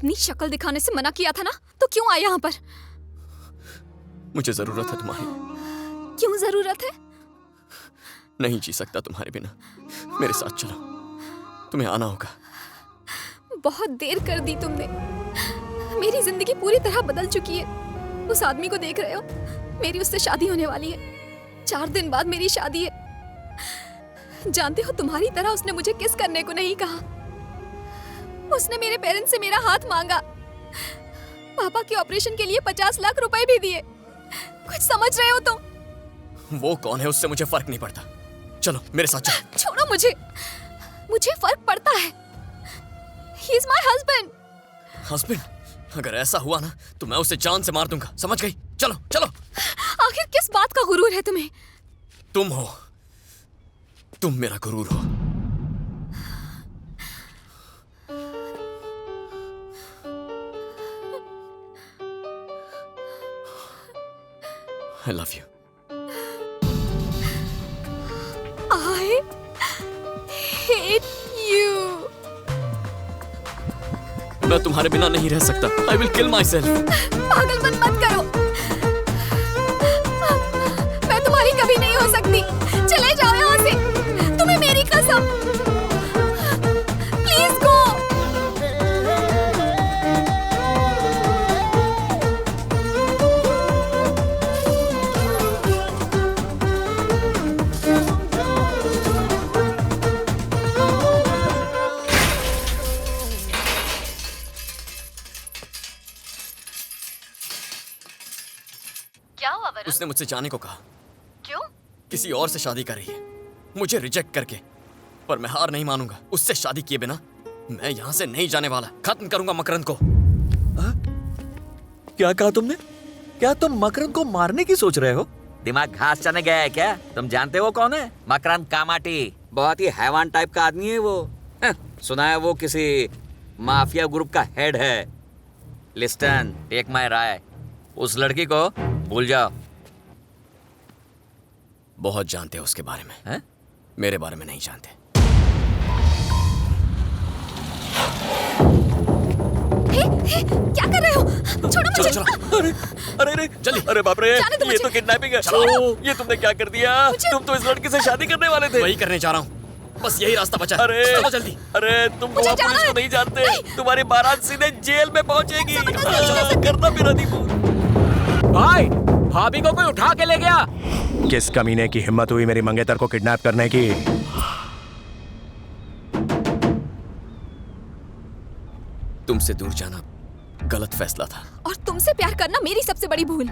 अपनी शक्ल दिखाने से मना किया था ना, तो क्यों आया यहाँ पर? मुझे जरूरत है तुम्हारी। क्यों जरूरत है? नहीं जी सकता तुम्हारे बिना। मेरे साथ चलो, तुम्हें आना होगा। बहुत देर कर दी तुमने। मेरी जिंदगी पूरी तरह बदल चुकी है। उस आदमी को देख रहे हो, मेरी उससे शादी होने वाली है। 4 दिन बाद मेरी शादी है। जानते हो, तुम्हारी तरह उसने मुझे किस करने को नहीं कहा। उसने मेरे पेरेंट्स से मेरा हाथ मांगा। पापा के ऑपरेशन के लिए 50 लाख रुपए भी दिए। कुछ समझ रहे हो तुम? वो कौन है उससे मुझे फर्क नहीं पड़ता। चलो मेरे साथ चलो। छोड़ो मुझे। मुझे फर्क पड़ता है। He is my husband. Husband? अगर ऐसा हुआ ना तो मैं उसे जान से मार दूंगा, समझ गई? चलो चलो। आखिर किस बात का गुरूर है तुम्हें? तुम हो, तुम मेरा गुरूर हो। I love you. I hate you. मैं तुम्हारे बिना नहीं रह सकता। I will kill myself. पागलपन मत करो। मैं तुम्हारी कभी नहीं हो सकती। चले जाओ यहाँ से। तुम्हें मेरी कसम। Please go. क्या हुआ वरुण? उसने मुझसे जाने को कहा। क्यों? किसी और से शादी कर रही है, मुझे रिजेक्ट करके। पर मैं हार नहीं मानूंगा। उससे शादी किए बिना मैं यहाँ से नहीं जाने वाला। खत्म करूंगा मकरंद को। क्या कहा तुमने? क्या तुम मकरंद को मारने की सोच रहे हो? दिमाग घास चने गया है क्या? तुम जानते हो कौन है? मकरंद कामाटी। बहुत ही हैवान टाइप का आदमी है वो। सुना है वो किसी माफिया ग्रुप का हेड है। लिस्टन, टेक माय राय, उस लड़की को भूल जाओ। बहुत जानते हो उसके बारे में है? मेरे बारे में नहीं जानते। क्या कर रहे हो? छोड़ो मुझे। चलो। अरे अरे अरे जल्दी। अरे बाप रे, जाने दो ये मुझे। तो किडनैपिंग है। छोड़ो। ओह, ये तुमने क्या कर दिया? तुम तो इस लड़की से शादी करने वाले थे। वही करने जा रहा हूँ, बस यही रास्ता बचा। अरे चलो जल्दी। अरे तुम मुझे गोवा जाना पुलिस है। को नहीं जानते। नहीं। तुम्हारी बारात सीधे जेल में पहुंचेगी। करना मेरा दीपू। भाई, भाभी को कोई उठा के ले गया। किस कमीने की हिम्मत हुई मेरी मंगेतर को किडनैप करने की? तुमसे दूर जाना गलत फैसला था। और तुमसे प्यार करना मेरी सबसे बड़ी भूल।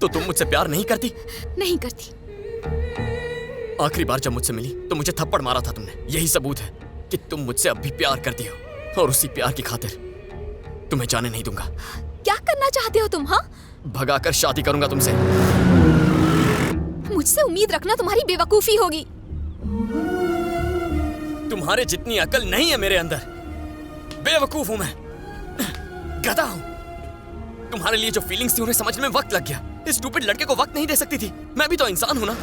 तो तुम मुझसे प्यार नहीं करती? नहीं करती। आखिरी बार जब मुझसे मिली तो मुझे थप्पड़ मारा था तुमने। यही सबूत है कि तुम मुझसे अब भी प्यार करती हो। और उसी प्यार की खातिर तुम्हें जाने नहीं दूंगा। क्या करना चाहते हो तुम? हाँ, भगाकर शादी करूंगा तुमसे। मुझसे उम्मीद रखना तुम्हारी बेवकूफी होगी। तुम्हारे जितनी अकल नहीं है मेरे अंदर। बेवकूफ हूं मैं, गधा हूं। तुम्हारे लिए जो फीलिंग्स थी उन्हें समझने में वक्त लग गया। इस स्टूपिड लड़के को वक्त नहीं दे सकती थी। मैं भी तो इंसान हूं ना।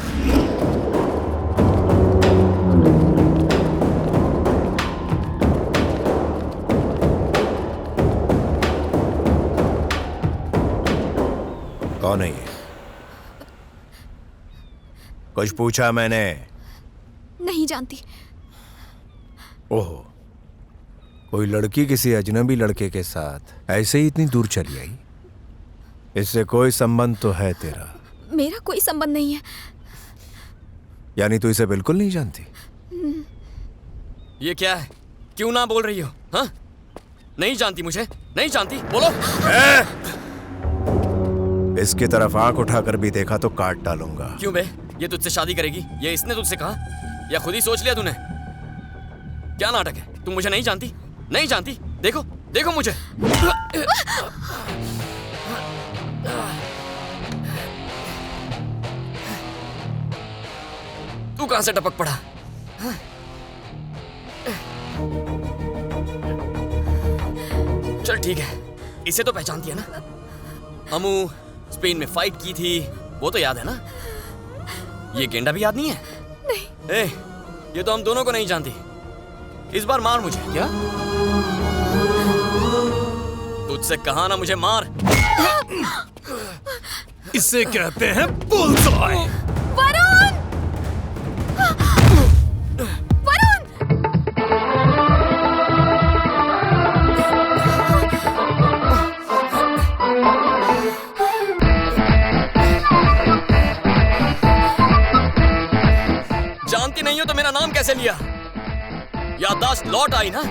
कौन है ये? कुछ पूछा मैंने? नहीं जानती। ओहो, कोई लड़की किसी अजनबी लड़के के साथ ऐसे ही इतनी दूर चली आई? इससे कोई संबंध तो है तेरा? मेरा कोई संबंध नहीं है। यानी तू इसे बिल्कुल नहीं जानती? ये क्या है? क्यों ना बोल रही हो? हाँ, नहीं जानती मुझे? नहीं जानती? बोलो। इसकी तरफ आंख उठाकर भी देखा तो काट डालूंगा। क्यों बे? ये तुझसे शादी करेगी? ये इसने तुझसे कहा या खुद ही सोच लिया तूने? क्या नाटक है? तुम मुझे नहीं जानती? नहीं जानती? देखो देखो मुझे। तू कहां से टपक पड़ा? चल ठीक है, इसे तो पहचानती है ना? हमू स्पेन में फाइट की थी, वो तो याद है ना? ये गेंडा भी याद नहीं है? नहीं। ये तो हम दोनों को नहीं जानती। इस बार मार मुझे। क्या? तुझसे कहा ना मुझे मार। इसे कहते हैं बुलसआई। वरुण! वरुण! जानती नहीं हो तो मेरा नाम कैसे लिया? याददाश्त लौट आई ना?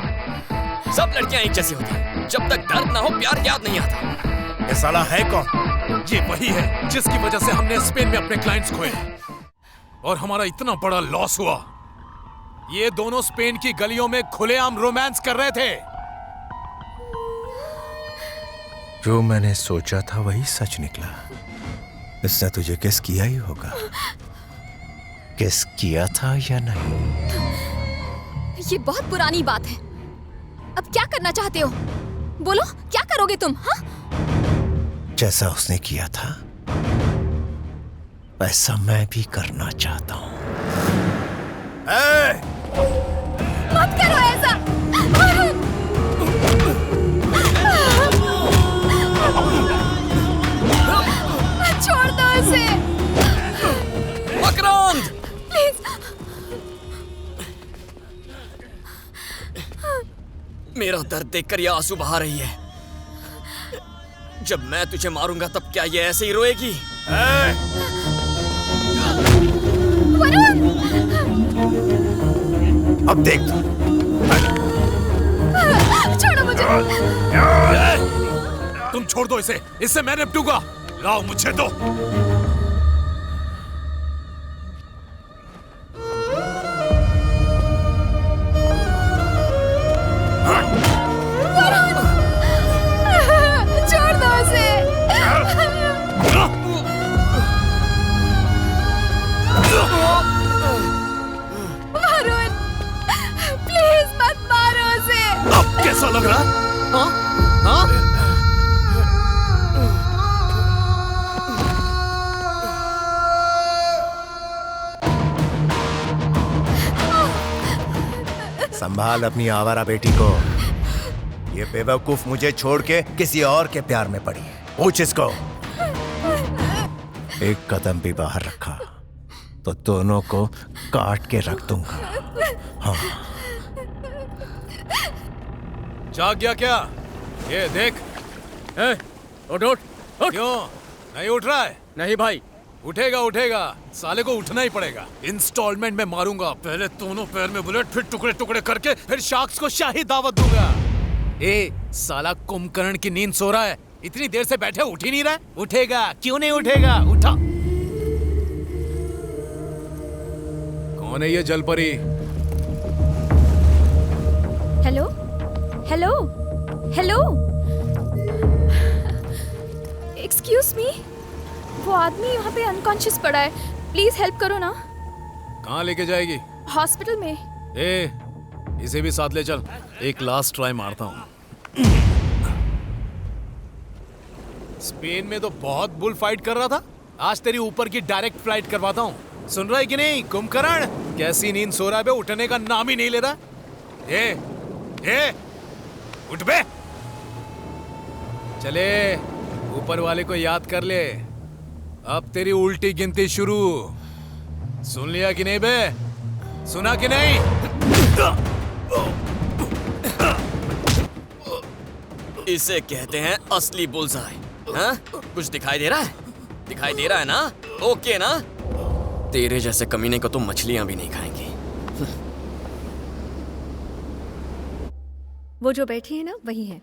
सब लड़कियां एक जैसी होती हैं। जब तक दर्द ना हो प्यार याद नहीं आता। ये साला है कौन? ये वही है जिसकी वजह से हमने स्पेन में अपने क्लाइंट्स खोए और हमारा इतना बड़ा लॉस हुआ। ये दोनों स्पेन की गलियों में खुलेआम रोमांस कर रहे थे। जो मैंने सोचा था वही सच निकला। इसने तुझे किस किया ही होगा। किस किया था या नहीं? ये बहुत पुरानी बात है। अब क्या करना चाहते हो? बोलो, क्या करोगे तुम? हाँ? जैसा उसने किया था वैसा मैं भी करना चाहता हूँ। मत करो ऐसा। वरुण! छोड़ दो उसे। मकरंद! प्लीज। मेरा दर्द देखकर ये आंसू बहा रही है। जब मैं तुझे मारूंगा तब क्या ये ऐसे ही रोएगी? वरुण! अब देख तू। छोड़ो मुझे। तुम छोड़ दो इसे, इससे मैं निपटूंगा। लाओ मुझे दो। छोड़ दो उसे। वरुण, प्लीज मत मारो उसे। अब कैसा लग रहा? हाँ? हाँ? संभाल अपनी आवारा बेटी को। ये बेवकूफ मुझे छोड़ के किसी और के प्यार में पड़ी है। पूछ इसको। एक कदम भी बाहर रखा तो दोनों को काट के रख दूंगा। हाँ। जाग गया क्या? ये देख। उठ उठ उठ। क्यों नहीं उठ रहा है? नहीं भाई। उठेगा उठेगा, साले को उठना ही पड़ेगा। इंस्टॉलमेंट में मारूंगा। पहले दोनों पैर में बुलेट, फिर टुकड़े टुकड़े करके, फिर शार्क्स को शाही दावत दूंगा। ए साला कुंभकर्ण की नींद सो रहा है। इतनी देर से बैठे उठ ही नहीं रहा। उठेगा, क्यों नहीं उठेगा? उठा। कौन है ये जलपरी? Hello, hello, hello. Excuse me, वो आदमी वहाँ पे अनकॉन्शियस पड़ा है। प्लीज हेल्प करो ना। कहाँ लेके जाएगी? हॉस्पिटल में। ए, इसे भी साथ ले चल। एक लास्ट ट्राई मारता हूँ। स्पेन में तो बहुत बुल फाइट कर रहा था। आज तेरी ऊपर की डायरेक्ट फ्लाइट करवाता हूँ। सुन रहा है कि नहीं कुंभकर्ण? कैसी नींद सो रहा है बे, उठने का नाम ही नहीं ले रहा। ए, उठ बे। चले, ऊपर वाले को याद कर ले। अब तेरी उल्टी गिनती शुरू। सुन लिया कि नहीं बे? सुना कि नहीं? इसे कहते हैं असली बुल्सआई। हाँ? कुछ दिखाई दे रहा है? दिखाई दे रहा है ना? ओके ना? तेरे जैसे कमीने को तो मछलियां भी नहीं खाएंगी। वो जो बैठी है ना, वही है।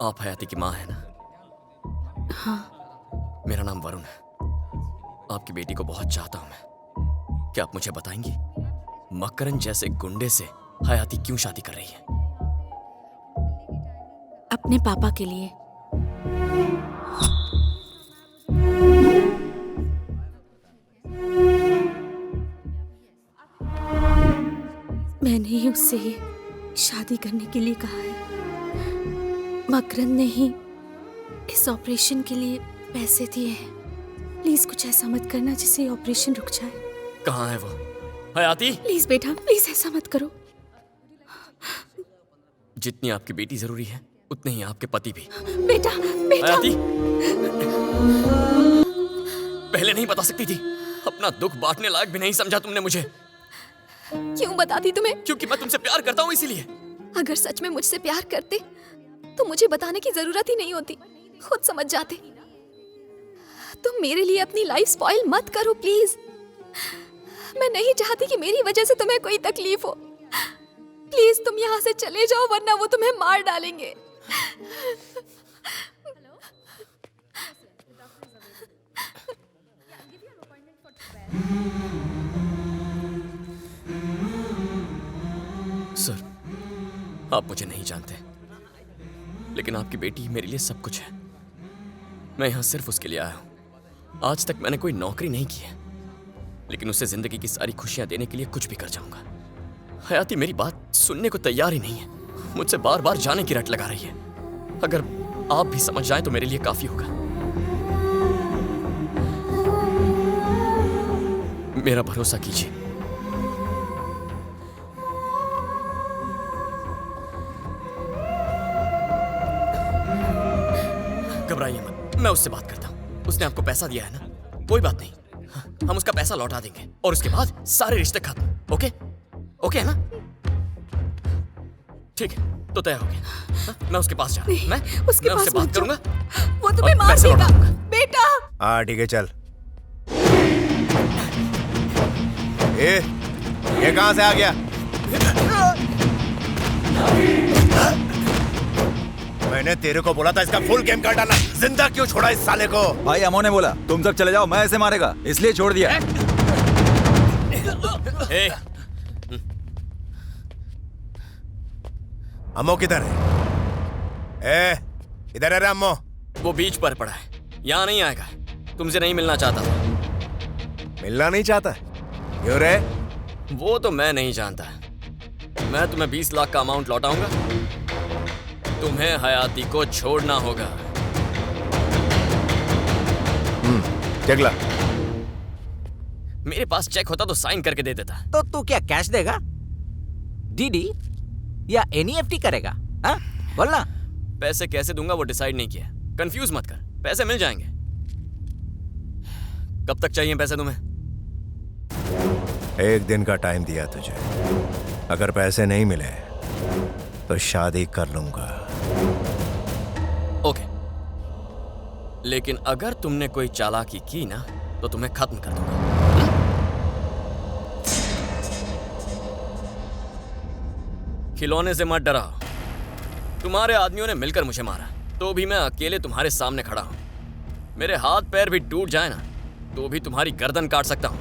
आप हयाती की माँ है ना? हाँ। मेरा नाम वरुण है। आपकी बेटी को बहुत चाहता हूं मैं। क्या आप मुझे बताएंगी मकरन जैसे गुंडे से हयाती क्यों शादी कर रही है? अपने पापा के लिए। मैंने ही उससे ये शादी करने के लिए कहा है। मकरन ने ही इस ऑपरेशन के लिए पैसे दिए हैं। प्लीज कुछ ऐसा मत करना जिससे ये ऑपरेशन रुक जाए। कहाँ है वो? हयाती, प्लीज बेटा, प्लीज ऐसा मत करो। जितनी आपकी बेटी जरूरी है उतने ही आपके पति भी। बेटा, बेटा। हयाती, पहले नहीं बता सकती थी? अपना दुख बांटने लायक भी नहीं समझा तुमने मुझे। क्यों बताती तुम्हें? क्योंकि मैं तुमसे प्यार करता हूँ इसीलिए। अगर सच में मुझसे प्यार करते तो मुझे बताने की जरूरत ही नहीं होती, खुद समझ जाते। तुम मेरे लिए अपनी लाइफ स्पॉइल मत करो प्लीज। मैं नहीं चाहती कि मेरी वजह से तुम्हें कोई तकलीफ हो। प्लीज तुम यहाँ से चले जाओ वरना वो तुम्हें मार डालेंगे। सर, आप मुझे नहीं जानते, लेकिन आपकी बेटी मेरे लिए सब कुछ है। मैं यहाँ सिर्फ उसके लिए आया हूँ। आज तक मैंने कोई नौकरी नहीं की है, लेकिन उसे जिंदगी की सारी खुशियां देने के लिए कुछ भी कर जाऊंगा। हयाती मेरी बात सुनने को तैयार ही नहीं है, मुझसे बार बार जाने की रट लगा रही है। अगर आप भी समझ जाए तो मेरे लिए काफी होगा। मेरा भरोसा कीजिए। घबराइए मत, मैं उससे बात करता हूँ। उसने आपको पैसा दिया है ना? कोई बात नहीं, हम उसका पैसा लौटा देंगे और उसके बाद सारे रिश्ते खत्म। ओके? ओके है ना? ठीक है, तो तय हो गया। हाँ, मैं उसके पास जा रहा हूँ। मैं उसके उससे पास बात मत जाओ। करूंगा। वो तुम्हें और मार पैसे देगा। लौटा दूंगा। बेटा। हाँ ठीक है, चल। ये कहां से आ गया? मैंने तेरे को बोला था इसका फुल गेम कर डालना। जिंदा क्यों छोड़ा इस साले को? भाई अमो ने बोला तुम सब चले जाओ, मैं ऐसे मारेगा, इसलिए छोड़ दिया। ए, अम्मो किधर है? इधर है रे अम्मो। वो बीच पर पड़ा है, यहाँ नहीं आएगा। तुमसे नहीं मिलना चाहता था। मिलना नहीं चाहता? क्यों रे? वो तो मैं नहीं जानता। मैं तुम्हें 20 लाख का अमाउंट लौटाऊंगा। तुम्हें हयाती को छोड़ना होगा। चेक ला। मेरे पास चेक होता तो साइन करके दे देता। तो तू क्या कैश देगा, डीडी या एनईएफटी करेगा? हाँ बोलना। पैसे कैसे दूंगा वो डिसाइड नहीं किया। कंफ्यूज मत कर, पैसे मिल जाएंगे। कब तक चाहिए पैसे तुम्हें? 1 दिन का टाइम दिया तुझे। अगर पैसे नहीं मिले तो शादी कर लूंगा। ओके, लेकिन अगर तुमने कोई चालाकी की ना तो तुम्हें खत्म कर दूंगा। खिलौने से मत डराओ। तुम्हारे आदमियों ने मिलकर मुझे मारा, तो भी मैं अकेले तुम्हारे सामने खड़ा हूं। मेरे हाथ पैर भी टूट जाए ना तो भी तुम्हारी गर्दन काट सकता हूं।